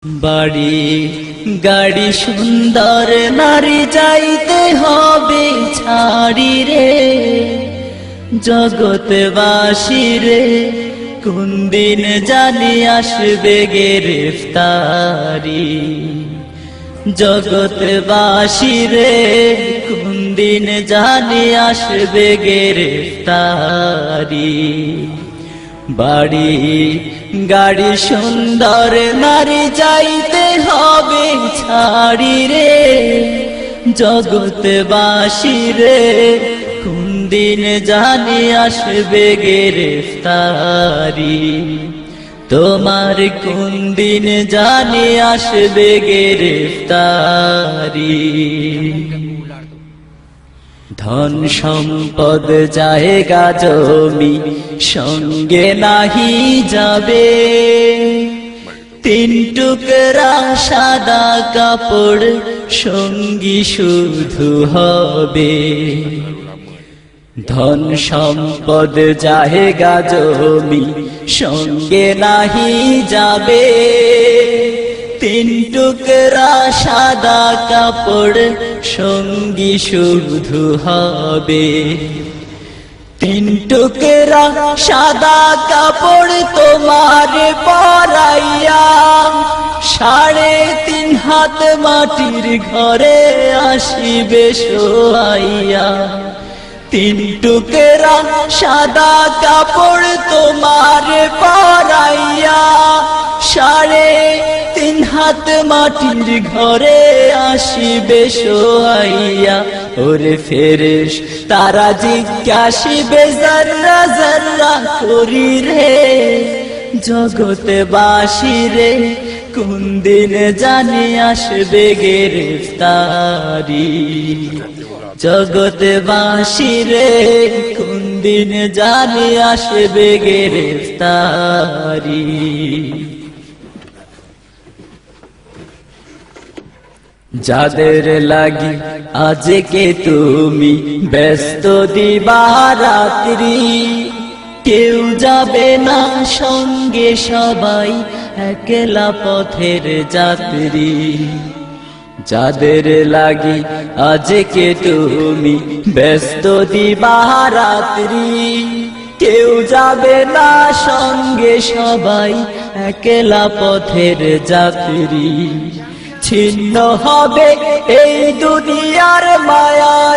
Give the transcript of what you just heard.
বাড়ি গাড়ি সুন্দর নারী যাইতে হবে ছাড়ি রে, জগৎবাসী রে কোন দিন জানি আসবে গ্রেফতারি। জগৎবাসী রে কোন দিন জানি আসবে গ্রেফতারি। বাড়ি গাড়ি সুন্দর নারী যাইতে হবে ছাড়ি রে, জগৎবাসী রে কোন দিন জানি আসবে গ্রেফতারি। তোমার কোন দিন জানি আসবে গ্রেফতারি। ধন সম্পদ জায়গা জমি সঙ্গে নাহি যাবে, তিন টুকরা সাদা কাপড় সঙ্গী শুধু হবে। ধন সম্পদ জায়গা জমি সঙ্গে নাহি যাবে, তিন টুকরা সাদা কাপড় সঙ্গী শুধু হবে। তিন টুকরা সাদা কাপড় তোমার পরাইয়া 3.5 হাত মাটির ঘরে আসিবে শোয়াইয়া। তিন টুকরা সাদা কাপড় তোমার পরাইয়া 3.5 হাত মাটির ঘরে আসিবে শোয়াইয়া। ওরে ফেরেশতারা জিজ্ঞাসিবে জাররা জাররা করি রে, জগৎবাসী রে কোন দিন জানি আসবে গ্রেফতারি। জগৎবাসী রে কোন দিন জানি আসবে গ্রেফতারি। যাদের লাগি আজকে তুমি ব্যস্ত দিবারাত্রি, কেউ যাবে না সঙ্গে সবাই একলা পথের যাত্রী। যাদের লাগি আজকে তুমি ব্যস্ত দিবারাত্রি, কেউ যাবে না সঙ্গে সবাই একলা পথের যাত্রী। ছিন্ন হবে এই দুনিয়ার মায়া।